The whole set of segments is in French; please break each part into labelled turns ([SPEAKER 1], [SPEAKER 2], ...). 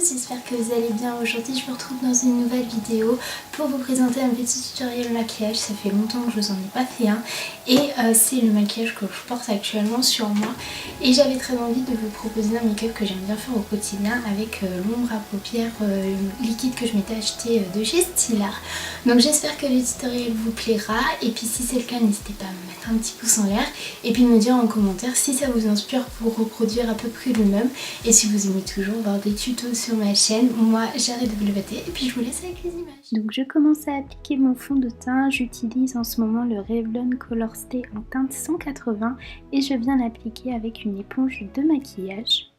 [SPEAKER 1] tous, j'espère que vous allez bien. Aujourd'hui je vous retrouve dans une nouvelle vidéo pour vous présenter un petit tutoriel maquillage. Ça fait longtemps que je vous en ai pas fait un et c'est le maquillage que je porte actuellement sur moi. Et j'avais très envie de vous proposer un make-up que j'aime bien faire au quotidien avec l'ombre à paupières liquide que je m'étais acheté de chez Stylar. Donc j'espère que le tutoriel vous plaira et puis si c'est le cas n'hésitez pas à me mettre un petit pouce en l'air et puis me dire en commentaire si ça vous inspire pour reproduire à peu près le même. Et si vous aimez toujours voir des tutos sur ma chaîne, moi j'arrête de blablater et puis je vous laisse avec les images. Donc je commence à appliquer mon fond de teint. J'utilise en ce moment le Revlon Color Stay en teinte 180 et je viens l'appliquer avec une éponge de maquillage.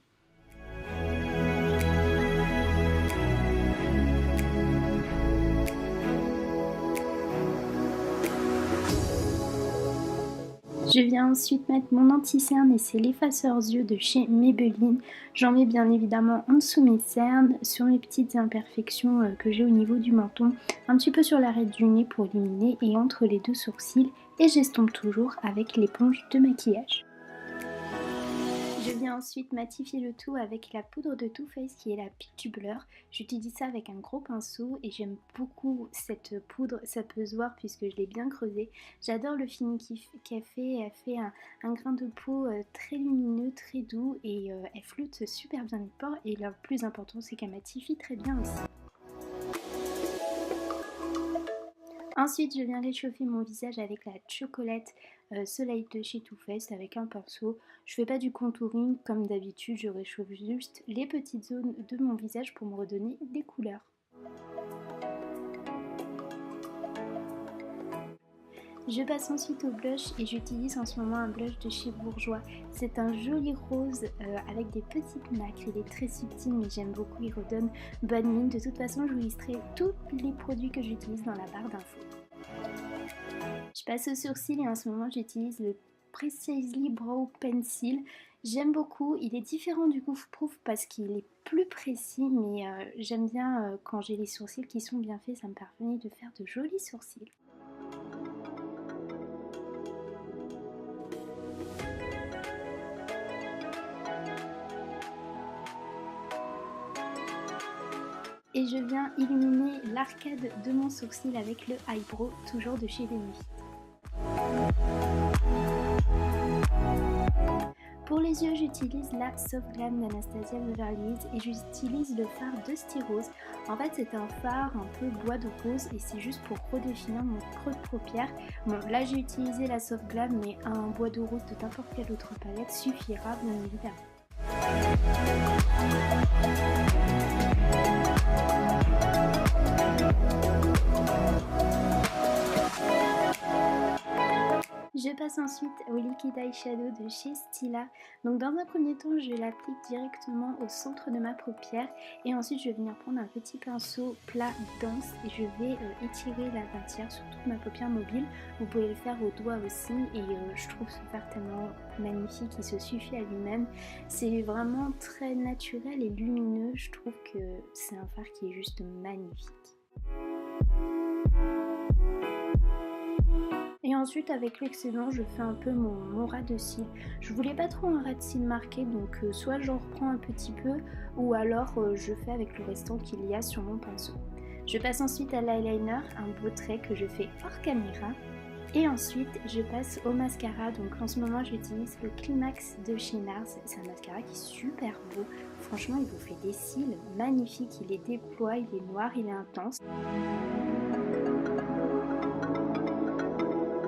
[SPEAKER 1] Je viens ensuite mettre mon anti-cerne et c'est l'effaceur yeux de chez Maybelline. J'en mets bien évidemment en dessous mes cernes, sur mes petites imperfections que j'ai au niveau du menton, un petit peu sur l'arête du nez pour illuminer et entre les deux sourcils et j'estompe toujours avec l'éponge de maquillage. Je viens ensuite matifier le tout avec la poudre de Too Faced qui est la Peach Blur. J'utilise ça avec un gros pinceau et j'aime beaucoup cette poudre, ça peut se voir puisque je l'ai bien creusée. J'adore le fini qu'elle fait, elle fait un grain de peau très lumineux, très doux et elle floute super bien les pores et le plus important c'est qu'elle matifie très bien aussi. Ensuite, je viens réchauffer mon visage avec la Chocolate Soleil de chez Too Faced avec un pinceau. Je fais pas du contouring comme d'habitude, je réchauffe juste les petites zones de mon visage pour me redonner des couleurs. Je passe ensuite au blush et j'utilise en ce moment un blush de chez Bourjois. C'est un joli rose avec des petites nacres, il est très subtil mais j'aime beaucoup, il redonne bonne mine. De toute façon je vous listerai tous les produits que j'utilise dans la barre d'infos. Je passe au sourcil et en ce moment j'utilise le Precisely Brow Pencil. J'aime beaucoup, il est différent du Goof Proof parce qu'il est plus précis mais j'aime bien quand j'ai les sourcils qui sont bien faits, ça me permet de faire de jolis sourcils. Et je viens illuminer l'arcade de mon sourcil avec le Eyebrow, toujours de chez Benefit. Pour les yeux, j'utilise la Soft Glam d'Anastasia Beverly Hills et j'utilise le fard de Styrose. En fait, c'est un fard un peu bois de rose et c'est juste pour redéfinir mon creux de paupière. Bon, là j'ai utilisé la Soft Glam, mais un bois de rose de n'importe quelle autre palette suffira bien évidemment. Je passe ensuite au liquid eyeshadow de chez Stila. Donc dans un premier temps, je l'applique directement au centre de ma paupière et ensuite je vais venir prendre un petit pinceau plat dense et je vais étirer la teinture sur toute ma paupière mobile. Vous pouvez le faire au doigt aussi et je trouve ce fard tellement magnifique, il se suffit à lui-même. C'est vraiment très naturel et lumineux, je trouve que c'est un fard qui est juste magnifique. Et ensuite avec l'excédent je fais un peu mon ras de cils. Je voulais pas trop un ras de cils marqué donc soit j'en reprends un petit peu ou alors je fais avec le restant qu'il y a sur mon pinceau. Je passe ensuite à l'eyeliner, un beau trait que je fais hors caméra. Et ensuite je passe au mascara, donc en ce moment j'utilise le Climax de chez NARS. C'est un mascara qui est super beau, franchement il vous fait des cils magnifiques, il les déploie, il est noir, il est intense.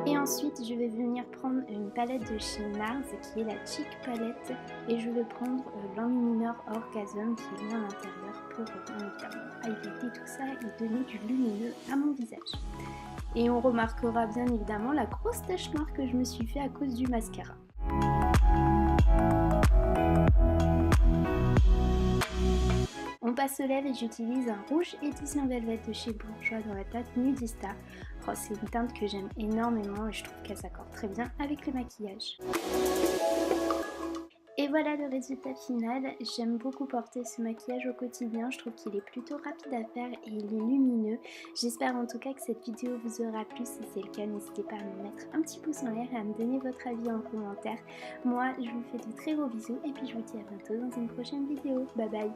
[SPEAKER 1] Et ensuite je vais venir prendre une palette de chez NARS qui est la Cheek Palette et je vais prendre l'enlumineur Orgasm qui vient à l'intérieur pour évidemment highlighter tout ça et donner du lumineux à mon visage. Et on remarquera bien évidemment la grosse tache noire que je me suis fait à cause du mascara. On passe aux lèvres et j'utilise un rouge édition Velvet de chez Bourjois dans la teinte Nudista. Oh, c'est une teinte que j'aime énormément et je trouve qu'elle s'accorde très bien avec le maquillage. Et voilà le résultat final. J'aime beaucoup porter ce maquillage au quotidien, je trouve qu'il est plutôt rapide à faire et il est lumineux. J'espère en tout cas que cette vidéo vous aura plu, si c'est le cas n'hésitez pas à me mettre un petit pouce en l'air et à me donner votre avis en commentaire. Moi je vous fais de très gros bisous et puis je vous dis à bientôt dans une prochaine vidéo. Bye bye.